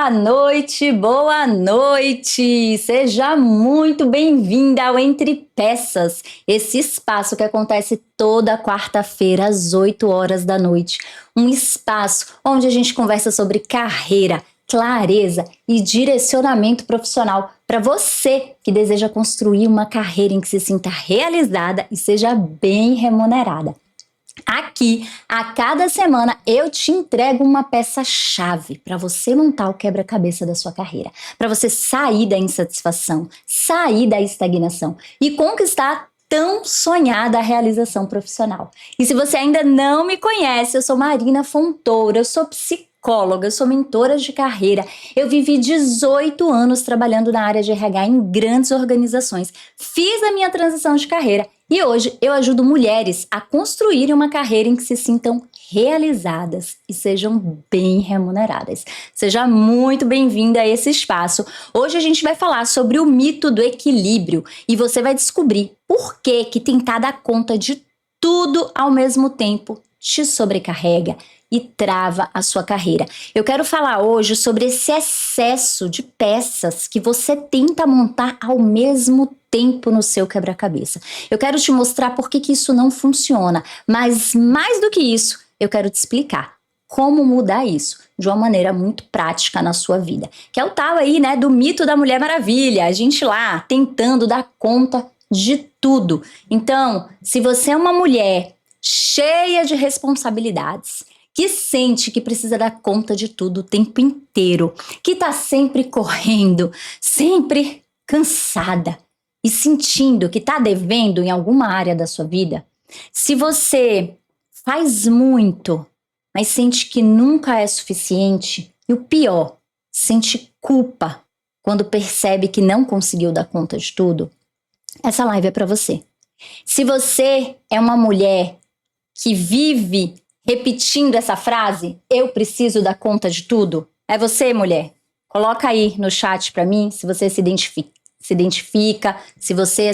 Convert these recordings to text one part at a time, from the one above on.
Boa noite, boa noite! Seja muito bem-vinda ao Entre Peças, esse espaço que acontece toda quarta-feira às 8 horas da noite. Um espaço onde a gente conversa sobre carreira, clareza e direcionamento profissional para você que deseja construir uma carreira em que se sinta realizada e seja bem remunerada. Aqui, a cada semana, eu te entrego uma peça-chave para você montar o quebra-cabeça da sua carreira, para você sair da insatisfação, sair da estagnação e conquistar tão sonhada realização profissional. E se você ainda não me conhece, eu sou Marina Fontoura, eu sou psicóloga, eu sou mentora de carreira. Eu vivi 18 anos trabalhando na área de RH em grandes organizações. Fiz a minha transição de carreira e hoje eu ajudo mulheres a construírem uma carreira em que se sintam realizadas e sejam bem remuneradas. Seja muito bem-vinda a esse espaço. Hoje a gente vai falar sobre o mito do equilíbrio e você vai descobrir por que tentar dar conta de tudo ao mesmo tempo te sobrecarrega e trava a sua carreira. Eu quero falar hoje sobre esse excesso de peças que você tenta montar ao mesmo tempo no seu quebra-cabeça. Eu quero te mostrar por que isso não funciona, mas mais do que isso, eu quero te explicar como mudar isso de uma maneira muito prática na sua vida. Que é o tal aí, né, do mito da Mulher Maravilha, a gente lá tentando dar conta de tudo. Então, se você é uma mulher cheia de responsabilidades, que sente que precisa dar conta de tudo o tempo inteiro, que tá sempre correndo, sempre cansada e sentindo que tá devendo em alguma área da sua vida, se você faz muito, mas sente que nunca é suficiente, e o pior, sente culpa quando percebe que não conseguiu dar conta de tudo, essa live é para você. Se você é uma mulher que vive repetindo essa frase, eu preciso dar conta de tudo, é você, mulher? Coloca aí no chat para mim se você se identifica, se você é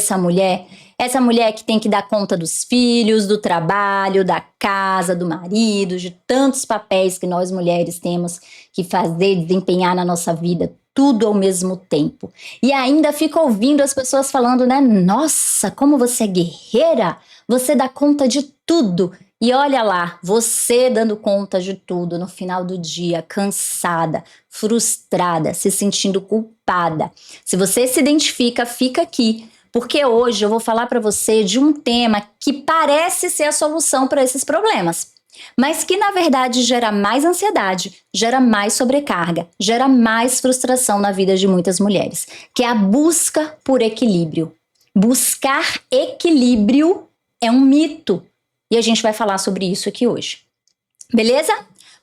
essa mulher que tem que dar conta dos filhos, do trabalho, da casa, do marido, de tantos papéis que nós mulheres temos que fazer, desempenhar na nossa vida, tudo ao mesmo tempo. E ainda fica ouvindo as pessoas falando, né? Nossa, como você é guerreira, você dá conta de tudo. E olha lá, você dando conta de tudo no final do dia, cansada, frustrada, se sentindo culpada. Se você se identifica, fica aqui, porque hoje eu vou falar para você de um tema que parece ser a solução para esses problemas, mas que na verdade gera mais ansiedade, gera mais sobrecarga, gera mais frustração na vida de muitas mulheres, que é a busca por equilíbrio. Buscar equilíbrio é um mito. E a gente vai falar sobre isso aqui hoje. Beleza?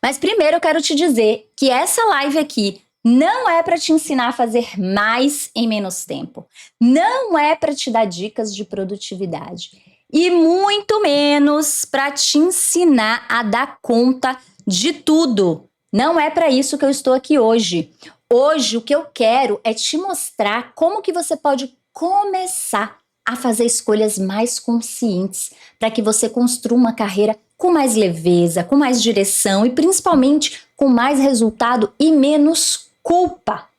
Mas primeiro eu quero te dizer que essa live aqui não é para te ensinar a fazer mais em menos tempo. Não é para te dar dicas de produtividade. E muito menos para te ensinar a dar conta de tudo. Não é para isso que eu estou aqui hoje. Hoje o que eu quero é te mostrar como que você pode começar a fazer escolhas mais conscientes para que você construa uma carreira com mais leveza, com mais direção e principalmente com mais resultado e menos culpa.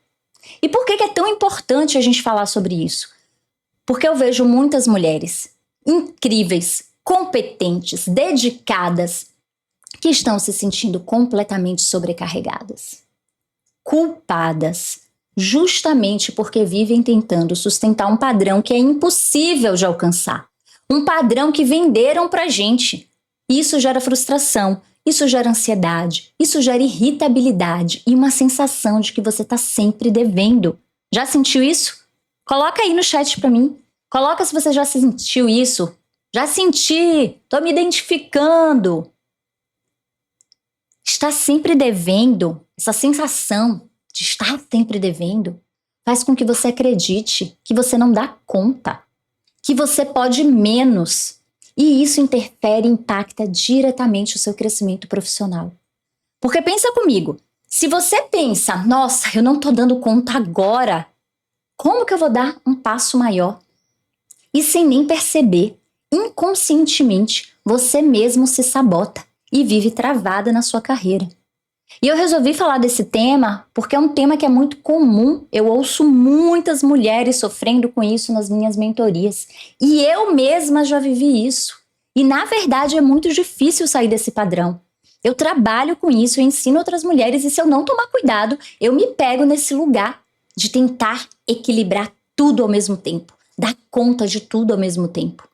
E por que é tão importante a gente falar sobre isso? Porque eu vejo muitas mulheres incríveis, competentes, dedicadas, que estão se sentindo completamente sobrecarregadas, culpadas, justamente porque vivem tentando sustentar um padrão que é impossível de alcançar. Um padrão que venderam pra gente. Isso gera frustração, isso gera ansiedade, isso gera irritabilidade e uma sensação de que você tá sempre devendo. Já sentiu isso? Coloca aí no chat pra mim. Coloca se você já sentiu isso. Já senti, tô me identificando. Está sempre devendo, essa sensação de estar sempre devendo, faz com que você acredite que você não dá conta, que você pode menos. E isso interfere e impacta diretamente o seu crescimento profissional. Porque pensa comigo, se você pensa, nossa, eu não tô dando conta agora, como que eu vou dar um passo maior? E sem nem perceber, inconscientemente, você mesmo se sabota e vive travada na sua carreira. E eu resolvi falar desse tema porque é um tema que é muito comum. Eu ouço muitas mulheres sofrendo com isso nas minhas mentorias. E eu mesma já vivi isso. E na verdade é muito difícil sair desse padrão. Eu trabalho com isso, eu ensino outras mulheres e se eu não tomar cuidado, eu me pego nesse lugar de tentar equilibrar tudo ao mesmo tempo, dar conta de tudo ao mesmo tempo.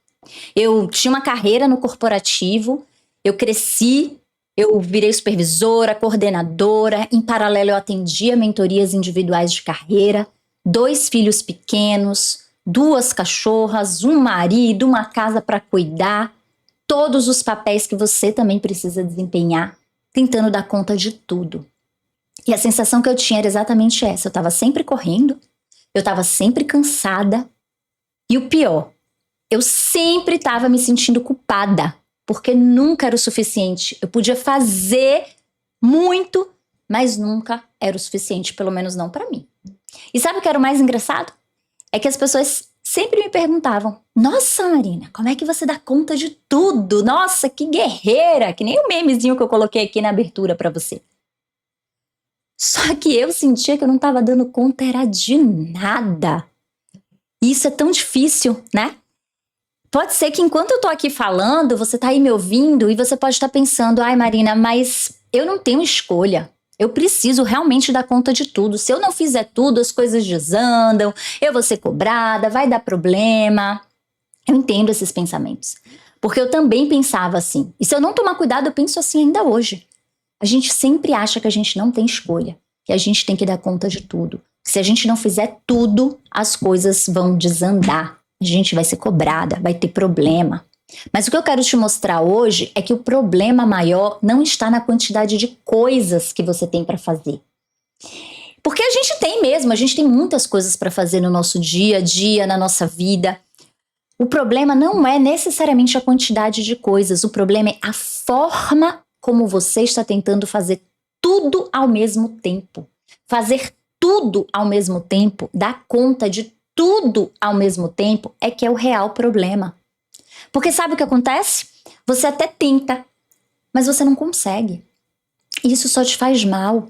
Eu tinha uma carreira no corporativo, eu cresci, eu virei supervisora, coordenadora, em paralelo eu atendia mentorias individuais de carreira, 2 filhos pequenos, 2 cachorras, um marido, uma casa para cuidar, todos os papéis que você também precisa desempenhar, tentando dar conta de tudo. E a sensação que eu tinha era exatamente essa, eu estava sempre correndo, eu estava sempre cansada, e o pior, eu sempre estava me sentindo culpada, porque nunca era o suficiente. Eu podia fazer muito, mas nunca era o suficiente, pelo menos não para mim. E sabe o que era o mais engraçado? É que as pessoas sempre me perguntavam: nossa, Marina, como é que você dá conta de tudo? Nossa, que guerreira! Que nem o memezinho que eu coloquei aqui na abertura para você. Só que eu sentia que eu não estava dando conta era de nada. E isso é tão difícil, né? Pode ser que enquanto eu tô aqui falando, você tá aí me ouvindo e você pode estar pensando: ai, Marina, mas eu não tenho escolha. Eu preciso realmente dar conta de tudo. Se eu não fizer tudo, as coisas desandam, eu vou ser cobrada, vai dar problema. Eu entendo esses pensamentos. Porque eu também pensava assim. E se eu não tomar cuidado, eu penso assim ainda hoje. A gente sempre acha que a gente não tem escolha, que a gente tem que dar conta de tudo. Se a gente não fizer tudo, as coisas vão desandar. A gente vai ser cobrada, vai ter problema. Mas o que eu quero te mostrar hoje é que o problema maior não está na quantidade de coisas que você tem para fazer. Porque a gente tem mesmo, a gente tem muitas coisas para fazer no nosso dia a dia, na nossa vida. O problema não é necessariamente a quantidade de coisas, o problema é a forma como você está tentando fazer tudo ao mesmo tempo. Fazer tudo ao mesmo tempo, dar conta de tudo ao mesmo tempo é que é o real problema. Porque sabe o que acontece? Você até tenta, mas você não consegue. Isso só te faz mal.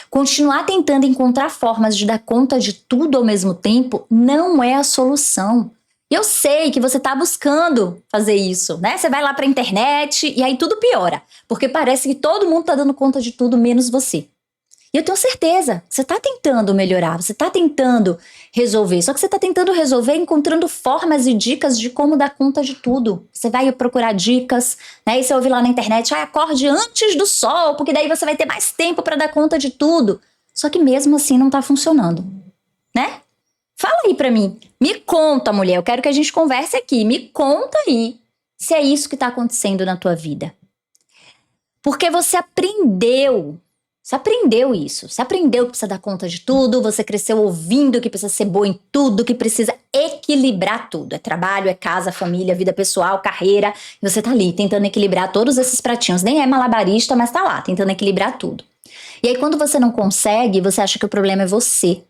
Continuar tentando encontrar formas de dar conta de tudo ao mesmo tempo não é a solução. Eu sei que você está buscando fazer isso, né? Você vai lá para a internet e aí tudo piora, porque parece que todo mundo está dando conta de tudo menos você. E eu tenho certeza que você está tentando melhorar, você está tentando resolver, só que você está tentando resolver encontrando formas e dicas de como dar conta de tudo. Você vai procurar dicas, né? E você ouve lá na internet: acorde antes do sol, porque daí você vai ter mais tempo para dar conta de tudo. Só que mesmo assim não está funcionando, né? Fala aí pra mim, me conta, mulher, eu quero que a gente converse aqui, me conta aí se é isso que tá acontecendo na tua vida. Porque você aprendeu isso, você aprendeu que precisa dar conta de tudo, você cresceu ouvindo que precisa ser boa em tudo, que precisa equilibrar tudo, é trabalho, é casa, família, vida pessoal, carreira, e você tá ali tentando equilibrar todos esses pratinhos, nem é malabarista, mas tá lá, tentando equilibrar tudo. E aí quando você não consegue, você acha que o problema é você.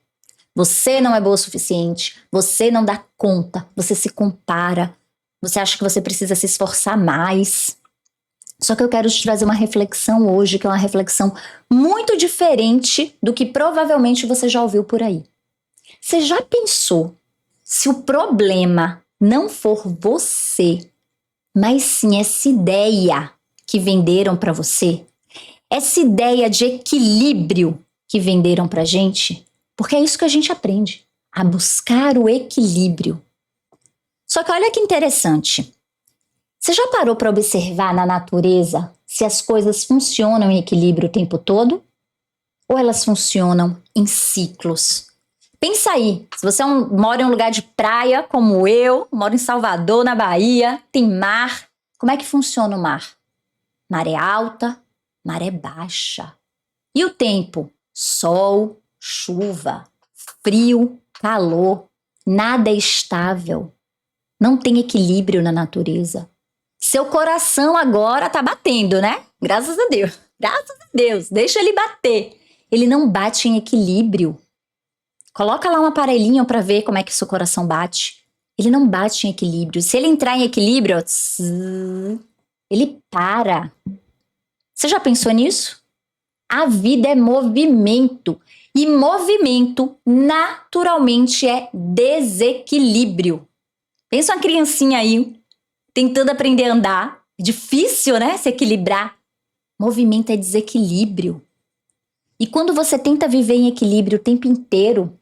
Você não é boa o suficiente, você não dá conta, você se compara, você acha que você precisa se esforçar mais. Só que eu quero te trazer uma reflexão hoje, que é uma reflexão muito diferente do que provavelmente você já ouviu por aí. Você já pensou se o problema não for você, mas sim essa ideia que venderam para você? Essa ideia de equilíbrio que venderam pra gente? Porque é isso que a gente aprende, a buscar o equilíbrio. Só que olha que interessante. Você já parou para observar na natureza se as coisas funcionam em equilíbrio o tempo todo? Ou elas funcionam em ciclos? Pensa aí, se você mora em um lugar de praia como eu, moro em Salvador, na Bahia, tem mar. Como é que funciona o mar? Maré alta, maré baixa. E o tempo? Sol, chuva, frio, calor, nada é estável. Não tem equilíbrio na natureza. Seu coração agora tá batendo, né? Graças a Deus. Graças a Deus. Deixa ele bater. Ele não bate em equilíbrio. Coloca lá um aparelhinho para ver como é que seu coração bate. Ele não bate em equilíbrio. Se ele entrar em equilíbrio, ele para. Você já pensou nisso? A vida é movimento. E movimento, naturalmente, é desequilíbrio. Pensa uma criancinha aí, tentando aprender a andar. Difícil, né? Se equilibrar. Movimento é desequilíbrio. E quando você tenta viver em equilíbrio o tempo inteiro,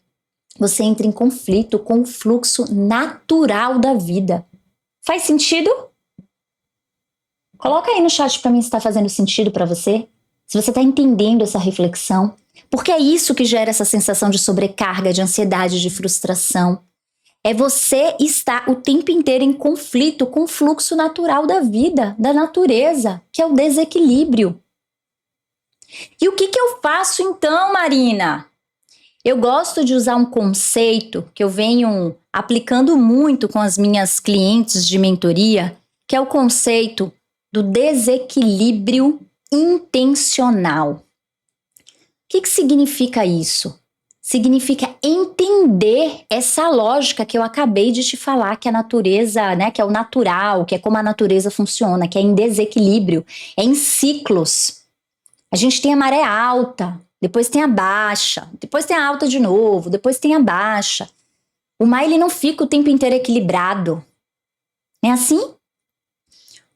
você entra em conflito com o fluxo natural da vida. Faz sentido? Coloca aí no chat para mim se está fazendo sentido para você. Se você está entendendo essa reflexão. Porque é isso que gera essa sensação de sobrecarga, de ansiedade, de frustração. É você estar o tempo inteiro em conflito com o fluxo natural da vida, da natureza, que é o desequilíbrio. E o que eu faço então, Marina? Eu gosto de usar um conceito que eu venho aplicando muito com as minhas clientes de mentoria, que é o conceito do desequilíbrio intencional. O que significa isso? Significa entender essa lógica que eu acabei de te falar, que a natureza, né, que é o natural, que é como a natureza funciona, que é em desequilíbrio, é em ciclos. A gente tem a maré alta, depois tem a baixa, depois tem a alta de novo, depois tem a baixa. O mar ele não fica o tempo inteiro equilibrado. Não é assim?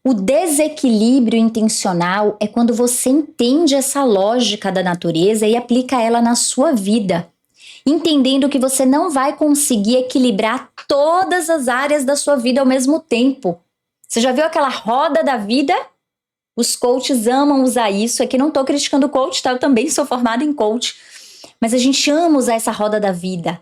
O desequilíbrio intencional é quando você entende essa lógica da natureza e aplica ela na sua vida, entendendo que você não vai conseguir equilibrar todas as áreas da sua vida ao mesmo tempo. Você já viu aquela roda da vida? Os coaches amam usar isso. Aqui não estou criticando o coach, tá? Eu também sou formada em coach. Mas a gente ama usar essa roda da vida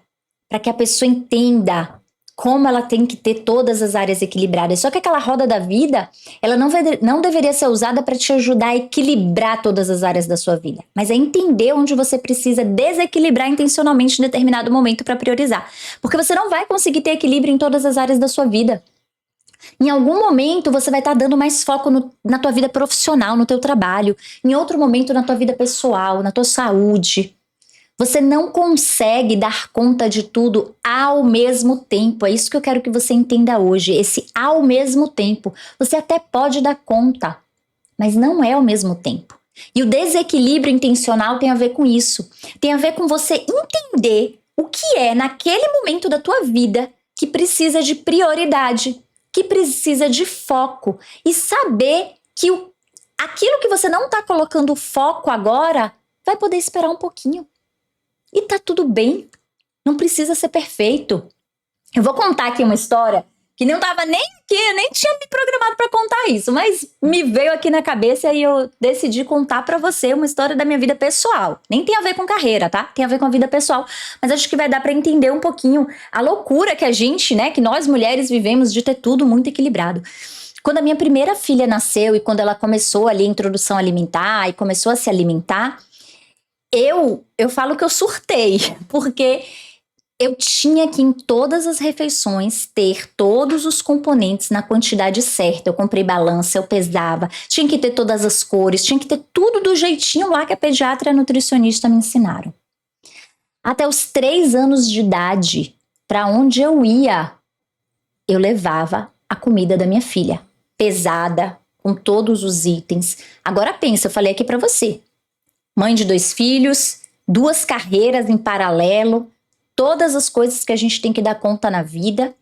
para que a pessoa entenda como ela tem que ter todas as áreas equilibradas. Só que aquela roda da vida, ela não deveria ser usada para te ajudar a equilibrar todas as áreas da sua vida, mas é entender onde você precisa desequilibrar intencionalmente em determinado momento para priorizar. Porque você não vai conseguir ter equilíbrio em todas as áreas da sua vida. Em algum momento você vai estar dando mais foco na tua vida profissional, no teu trabalho. Em outro momento na tua vida pessoal, na tua saúde. Você não consegue dar conta de tudo ao mesmo tempo. É isso que eu quero que você entenda hoje. Esse ao mesmo tempo. Você até pode dar conta, mas não é ao mesmo tempo. E o desequilíbrio intencional tem a ver com isso. Tem a ver com você entender o que é naquele momento da tua vida que precisa de prioridade, que precisa de foco. E saber que aquilo que você não está colocando foco agora vai poder esperar um pouquinho. E tá tudo bem, não precisa ser perfeito. Eu vou contar aqui uma história que não tava nem aqui, eu nem tinha me programado para contar isso, mas me veio aqui na cabeça e eu decidi contar para você uma história da minha vida pessoal. Nem tem a ver com carreira, tá? Tem a ver com a vida pessoal, mas acho que vai dar para entender um pouquinho a loucura que a gente, né, que nós mulheres vivemos de ter tudo muito equilibrado. Quando a minha primeira filha nasceu e quando ela começou ali a introdução alimentar e começou a se alimentar, eu falo que eu surtei, porque eu tinha que em todas as refeições ter todos os componentes na quantidade certa. Eu comprei balança, eu pesava, tinha que ter todas as cores, tinha que ter tudo do jeitinho lá que a pediatra e a nutricionista me ensinaram. Até os 3 anos de idade, para onde eu ia, eu levava a comida da minha filha, pesada, com todos os itens. Agora pensa, eu falei aqui para você. Mãe de 2 filhos, 2 carreiras em paralelo, todas as coisas que a gente tem que dar conta na vida,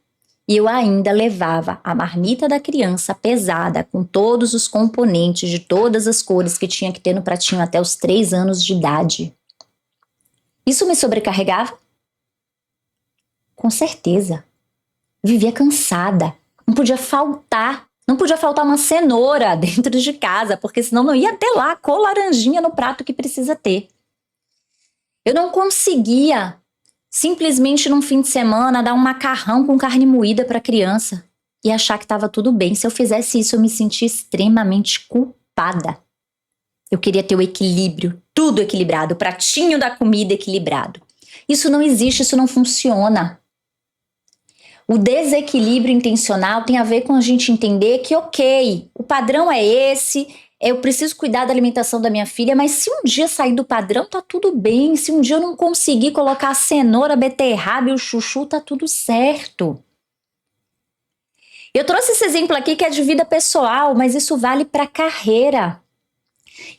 e eu ainda levava a marmita da criança pesada, com todos os componentes de todas as cores que tinha que ter no pratinho até os 3 anos de idade. Isso me sobrecarregava? Com certeza. Vivia cansada, não podia faltar uma cenoura dentro de casa, porque senão não ia ter lá a cor laranjinha no prato que precisa ter. Eu não conseguia simplesmente num fim de semana dar um macarrão com carne moída para a criança e achar que estava tudo bem. Se eu fizesse isso, eu me sentia extremamente culpada. Eu queria ter o equilíbrio, tudo equilibrado, o pratinho da comida equilibrado. Isso não existe, isso não funciona. O desequilíbrio intencional tem a ver com a gente entender que, ok, o padrão é esse, eu preciso cuidar da alimentação da minha filha, mas se um dia sair do padrão, tá tudo bem. Se um dia eu não conseguir colocar a cenoura, a beterraba e o chuchu, tá tudo certo. Eu trouxe esse exemplo aqui que é de vida pessoal, mas isso vale para carreira.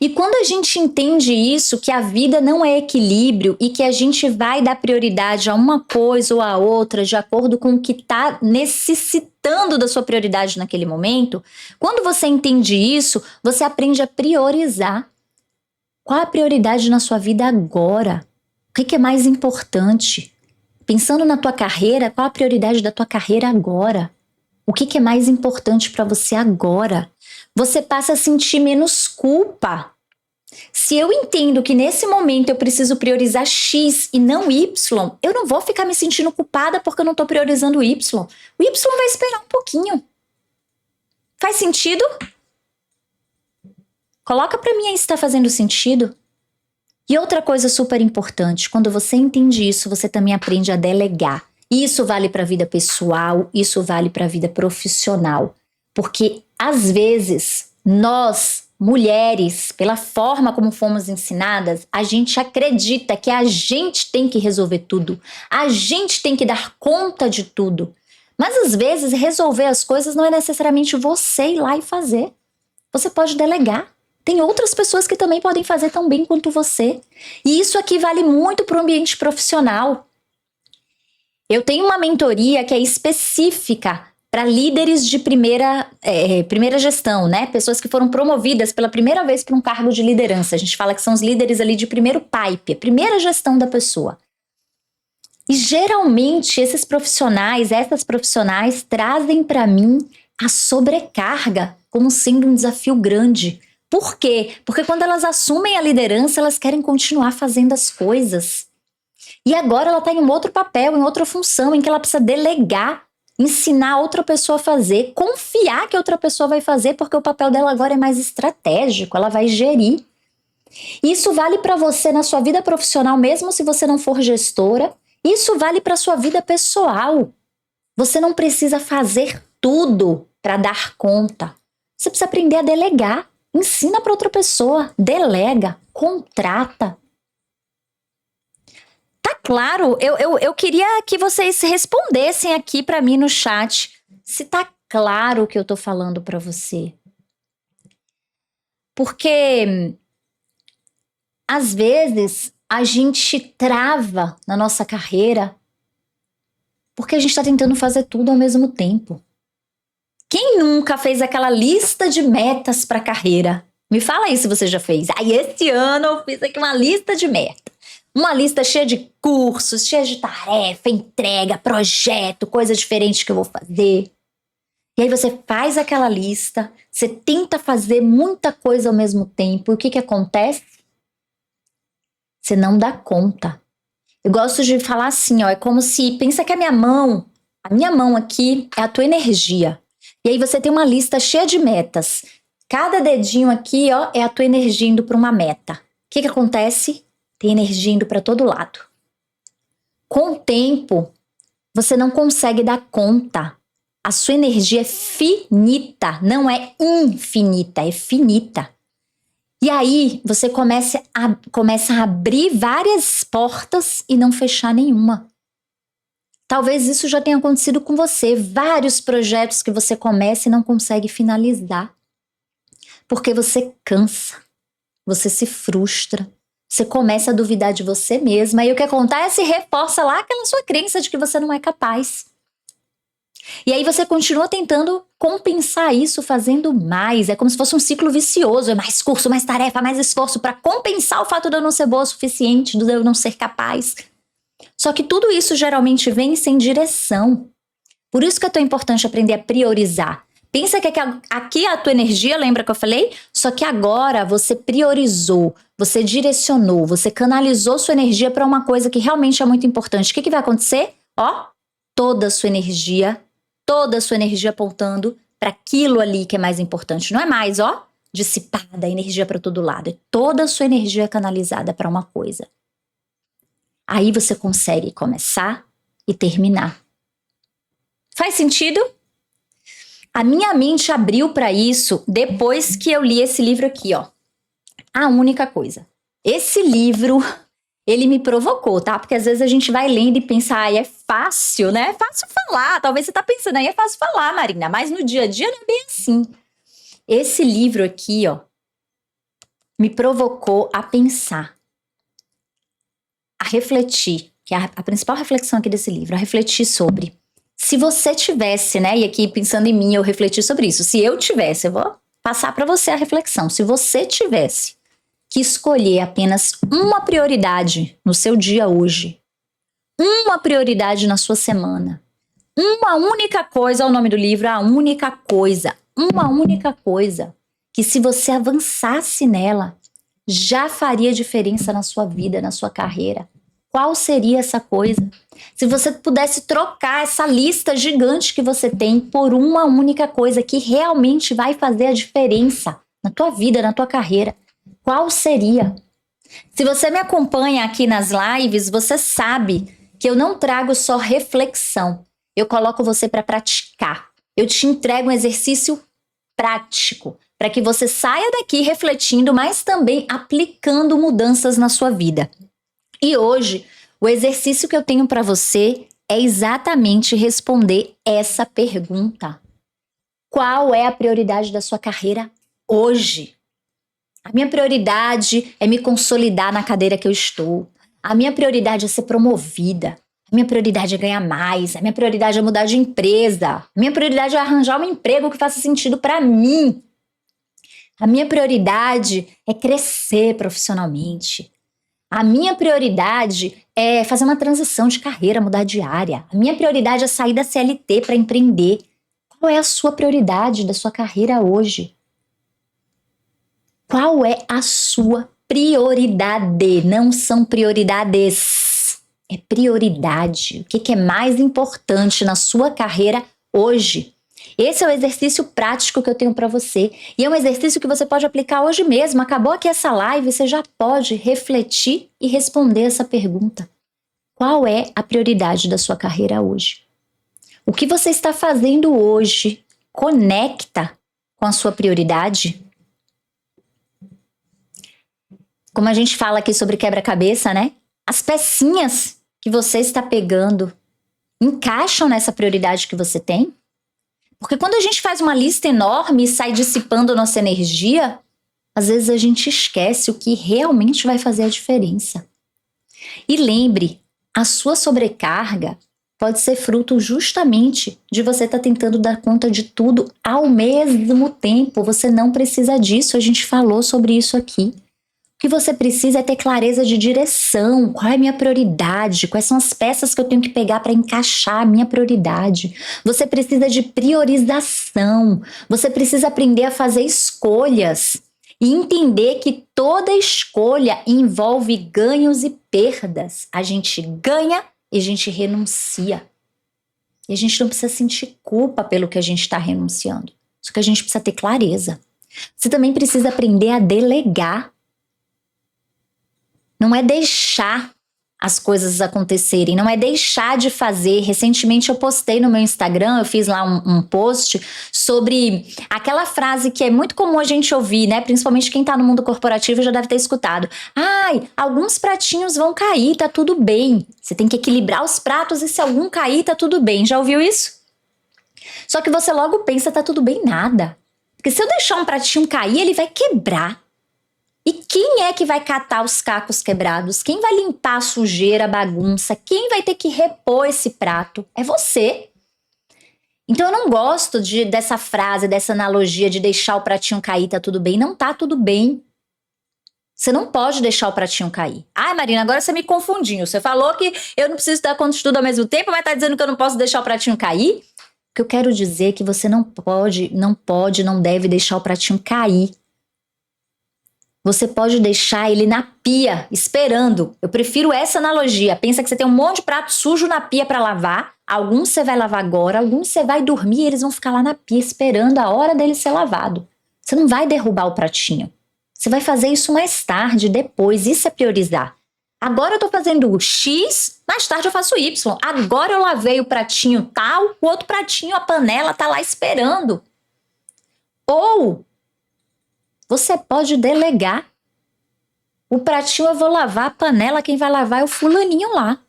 E quando a gente entende isso, que a vida não é equilíbrio e que a gente vai dar prioridade a uma coisa ou a outra de acordo com o que está necessitando da sua prioridade naquele momento, quando você entende isso, você aprende a priorizar. Qual a prioridade na sua vida agora? O que é mais importante? Pensando na tua carreira, qual a prioridade da tua carreira agora? O que é mais importante para você agora? Você passa a sentir menos culpa. Se eu entendo que nesse momento eu preciso priorizar X e não Y, eu não vou ficar me sentindo culpada porque eu não estou priorizando o Y. O Y vai esperar um pouquinho. Faz sentido? Coloca para mim aí se está fazendo sentido. E outra coisa super importante, quando você entende isso, você também aprende a delegar. Isso vale para a vida pessoal, isso vale para a vida profissional. Porque, às vezes, nós, mulheres, pela forma como fomos ensinadas, a gente acredita que a gente tem que resolver tudo. A gente tem que dar conta de tudo. Mas, às vezes, resolver as coisas não é necessariamente você ir lá e fazer. Você pode delegar. Tem outras pessoas que também podem fazer tão bem quanto você. E isso aqui vale muito para o ambiente profissional. Eu tenho uma mentoria que é específica para líderes de primeira gestão, né? Pessoas que foram promovidas pela primeira vez para um cargo de liderança. A gente fala que são os líderes ali de primeiro pipe, a primeira gestão da pessoa. E geralmente essas profissionais trazem para mim a sobrecarga como sendo um desafio grande. Por quê? Porque quando elas assumem a liderança, elas querem continuar fazendo as coisas. E agora ela está em um outro papel, em outra função, em que ela precisa delegar, ensinar outra pessoa a fazer, confiar que outra pessoa vai fazer, porque o papel dela agora é mais estratégico, ela vai gerir. Isso vale para você na sua vida profissional, mesmo se você não for gestora. Isso vale para sua vida pessoal. Você não precisa fazer tudo para dar conta. Você precisa aprender a delegar. Ensina para outra pessoa, delega, contrata. Tá claro? Eu queria que vocês respondessem aqui para mim no chat se tá claro o que eu tô falando para você. Porque às vezes a gente trava na nossa carreira porque a gente tá tentando fazer tudo ao mesmo tempo. Quem nunca fez aquela lista de metas para a carreira? Me fala aí se você já fez. Esse ano eu fiz aqui uma lista de metas. Uma lista cheia de cursos, cheia de tarefa, entrega, projeto, coisa diferente que eu vou fazer. E aí você faz aquela lista, você tenta fazer muita coisa ao mesmo tempo. E o que acontece? Você não dá conta. Eu gosto de falar assim, é como se, pensa que a minha mão aqui é a tua energia. E aí você tem uma lista cheia de metas. Cada dedinho aqui, é a tua energia indo para uma meta. O que acontece? Tem energia indo para todo lado. Com o tempo, você não consegue dar conta. A sua energia é finita, não é infinita, é finita. E aí você começa a abrir várias portas e não fechar nenhuma. Talvez isso já tenha acontecido com você. Vários projetos que você começa e não consegue finalizar. Porque você cansa, você se frustra, você começa a duvidar de você mesma. E o que acontece? Reforça lá aquela sua crença de que você não é capaz. E aí você continua tentando compensar isso fazendo mais. É como se fosse um ciclo vicioso. É mais curso, mais tarefa, mais esforço para compensar o fato de eu não ser boa o suficiente, de eu não ser capaz. Só que tudo isso geralmente vem sem direção. Por isso que é tão importante aprender a priorizar. Pensa que aqui a tua energia, lembra que eu falei? Só que agora você priorizou, você direcionou, você canalizou sua energia para uma coisa que realmente é muito importante. O que vai acontecer? Toda a sua energia apontando para aquilo ali que é mais importante. Não é mais, dissipada, energia para todo lado. É toda a sua energia canalizada para uma coisa. Aí você consegue começar e terminar. Faz sentido? A minha mente abriu para isso depois que eu li esse livro aqui, A Única Coisa. Esse livro, ele me provocou, tá? Porque às vezes a gente vai lendo e pensa, é fácil, né? É fácil falar. Talvez você tá pensando, é fácil falar, Marina, mas no dia a dia não é bem assim. Esse livro aqui, me provocou a pensar, a refletir, que é a principal reflexão aqui desse livro, a refletir sobre, se você tivesse, né, e aqui pensando em mim, eu refleti sobre isso, se eu tivesse, eu vou passar para você a reflexão, se você tivesse que escolher apenas uma prioridade no seu dia hoje, uma prioridade na sua semana, uma única coisa, é o nome do livro, a única coisa, uma única coisa, que se você avançasse nela, já faria diferença na sua vida, na sua carreira. Qual seria essa coisa? Se você pudesse trocar essa lista gigante que você tem por uma única coisa que realmente vai fazer a diferença na tua vida, na tua carreira, qual seria? Se você me acompanha aqui nas lives, você sabe que eu não trago só reflexão. Eu coloco você para praticar. Eu te entrego um exercício prático para que você saia daqui refletindo, mas também aplicando mudanças na sua vida. E hoje, o exercício que eu tenho para você é exatamente responder essa pergunta. Qual é a prioridade da sua carreira hoje? A minha prioridade é me consolidar na cadeira que eu estou. A minha prioridade é ser promovida. A minha prioridade é ganhar mais. A minha prioridade é mudar de empresa. A minha prioridade é arranjar um emprego que faça sentido para mim. A minha prioridade é crescer profissionalmente. A minha prioridade é fazer uma transição de carreira, mudar de área. A minha prioridade é sair da CLT para empreender. Qual é a sua prioridade da sua carreira hoje? Qual é a sua prioridade? Não são prioridades, é prioridade. O que é mais importante na sua carreira hoje? Esse é o exercício prático que eu tenho para você. E é um exercício que você pode aplicar hoje mesmo. Acabou aqui essa live, você já pode refletir e responder essa pergunta. Qual é a prioridade da sua carreira hoje? O que você está fazendo hoje conecta com a sua prioridade? Como a gente fala aqui sobre quebra-cabeça, né? As pecinhas que você está pegando encaixam nessa prioridade que você tem? Porque quando a gente faz uma lista enorme e sai dissipando nossa energia, às vezes a gente esquece o que realmente vai fazer a diferença. E lembre, a sua sobrecarga pode ser fruto justamente de você estar tentando dar conta de tudo ao mesmo tempo. Você não precisa disso, a gente falou sobre isso aqui. O que você precisa é ter clareza de direção. Qual é a minha prioridade? Quais são as peças que eu tenho que pegar para encaixar a minha prioridade? Você precisa de priorização. Você precisa aprender a fazer escolhas e entender que toda escolha envolve ganhos e perdas. A gente ganha e a gente renuncia. E a gente não precisa sentir culpa pelo que a gente está renunciando. Só que a gente precisa ter clareza. Você também precisa aprender a delegar. Não é deixar as coisas acontecerem, não é deixar de fazer. Recentemente eu postei no meu Instagram, eu fiz lá um post sobre aquela frase que é muito comum a gente ouvir, né? Principalmente quem tá no mundo corporativo já deve ter escutado. Ai, alguns pratinhos vão cair, tá tudo bem. Você tem que equilibrar os pratos e se algum cair, tá tudo bem. Já ouviu isso? Só que você logo pensa, tá tudo bem nada. Porque se eu deixar um pratinho cair, ele vai quebrar. E quem é que vai catar os cacos quebrados? Quem vai limpar a sujeira, a bagunça? Quem vai ter que repor esse prato? É você. Então eu não gosto dessa frase, dessa analogia de deixar o pratinho cair, tá tudo bem. Não tá tudo bem. Você não pode deixar o pratinho cair. Ai, Marina, agora você me confundiu. Você falou que eu não preciso dar conta de tudo ao mesmo tempo, mas tá dizendo que eu não posso deixar o pratinho cair? O que eu quero dizer é que você não deve deixar o pratinho cair. Você pode deixar ele na pia, esperando. Eu prefiro essa analogia. Pensa que você tem um monte de prato sujo na pia para lavar. Alguns você vai lavar agora, alguns você vai dormir e eles vão ficar lá na pia esperando a hora dele ser lavado. Você não vai derrubar o pratinho. Você vai fazer isso mais tarde, depois. Isso é priorizar. Agora eu tô fazendo o X, mais tarde eu faço Y. Agora eu lavei o pratinho tal, o outro pratinho, a panela tá lá esperando. Ou você pode delegar. O pratinho eu vou lavar, a panela quem vai lavar é o fulaninho lá.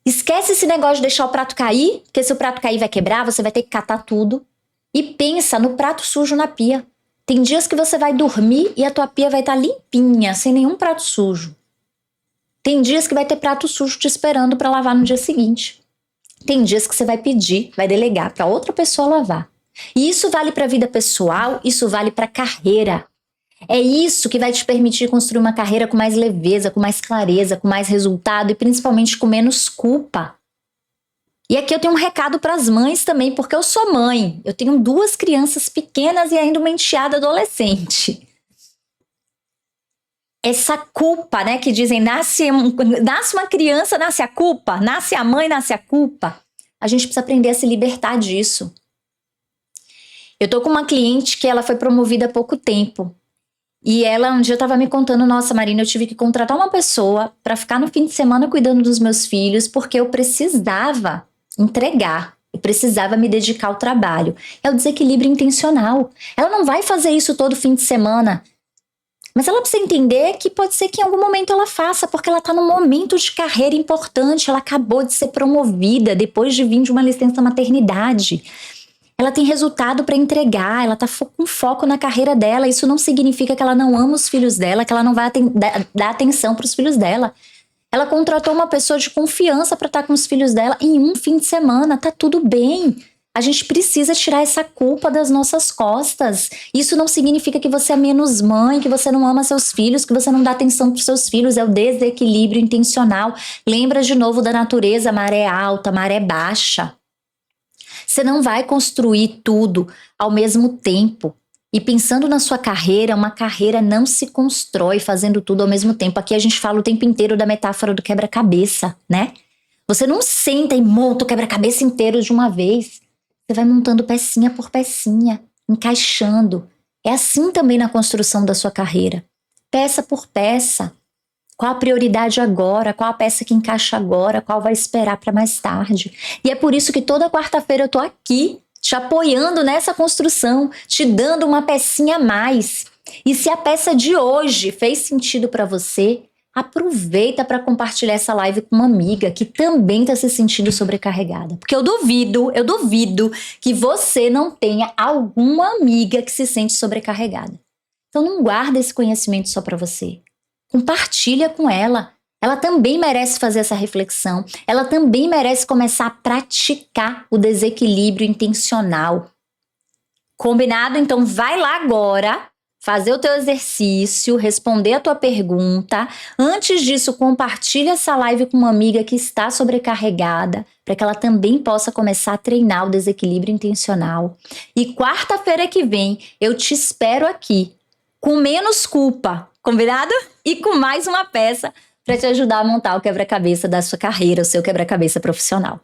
Esquece esse negócio de deixar o prato cair, porque se o prato cair vai quebrar, você vai ter que catar tudo. E pensa no prato sujo na pia. Tem dias que você vai dormir e a tua pia vai estar limpinha, sem nenhum prato sujo. Tem dias que vai ter prato sujo te esperando para lavar no dia seguinte. Tem dias que você vai pedir, vai delegar para outra pessoa lavar. E isso vale para a vida pessoal, isso vale para a carreira. É isso que vai te permitir construir uma carreira com mais leveza, com mais clareza, com mais resultado e principalmente com menos culpa. E aqui eu tenho um recado para as mães também, porque eu sou mãe. Eu tenho 2 crianças pequenas e ainda uma enteada adolescente. Essa culpa, né, que dizem, nasce uma criança, nasce a culpa, nasce a mãe, nasce a culpa. A gente precisa aprender a se libertar disso. Eu tô com uma cliente que ela foi promovida há pouco tempo. E ela um dia estava me contando, nossa, Marina, eu tive que contratar uma pessoa para ficar no fim de semana cuidando dos meus filhos, porque eu precisava entregar, eu precisava me dedicar ao trabalho. É o desequilíbrio intencional. Ela não vai fazer isso todo fim de semana. Mas ela precisa entender que pode ser que em algum momento ela faça, porque ela está num momento de carreira importante, ela acabou de ser promovida depois de vir de uma licença maternidade. Ela tem resultado para entregar, ela está com foco na carreira dela. Isso não significa que ela não ama os filhos dela, que ela não vai dar atenção para os filhos dela. Ela contratou uma pessoa de confiança para estar com os filhos dela em um fim de semana, tá tudo bem. A gente precisa tirar essa culpa das nossas costas. Isso não significa que você é menos mãe, que você não ama seus filhos, que você não dá atenção para os seus filhos. É o desequilíbrio intencional. Lembra de novo da natureza, maré alta, maré baixa. Você não vai construir tudo ao mesmo tempo. E pensando na sua carreira, uma carreira não se constrói fazendo tudo ao mesmo tempo. Aqui a gente fala o tempo inteiro da metáfora do quebra-cabeça, né? Você não senta e monta o quebra-cabeça inteiro de uma vez. Você vai montando pecinha por pecinha, encaixando. É assim também na construção da sua carreira. Peça por peça. Qual a prioridade agora? Qual a peça que encaixa agora? Qual vai esperar para mais tarde? E é por isso que toda quarta-feira eu tô aqui, te apoiando nessa construção, te dando uma pecinha a mais. E se a peça de hoje fez sentido para você, aproveita para compartilhar essa live com uma amiga que também está se sentindo sobrecarregada. Porque eu duvido que você não tenha alguma amiga que se sente sobrecarregada. Então não guarda esse conhecimento só para você. Compartilha com ela. Ela também merece fazer essa reflexão. Ela também merece começar a praticar o desequilíbrio intencional. Combinado? Então vai lá agora fazer o teu exercício, responder a tua pergunta. Antes disso, compartilha essa live com uma amiga que está sobrecarregada, para que ela também possa começar a treinar o desequilíbrio intencional. E quarta-feira que vem, eu te espero aqui, com menos culpa, combinado? E com mais uma peça para te ajudar a montar o quebra-cabeça da sua carreira, o seu quebra-cabeça profissional.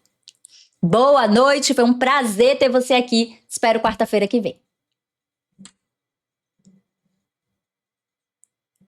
Boa noite, foi um prazer ter você aqui. Espero quarta-feira que vem.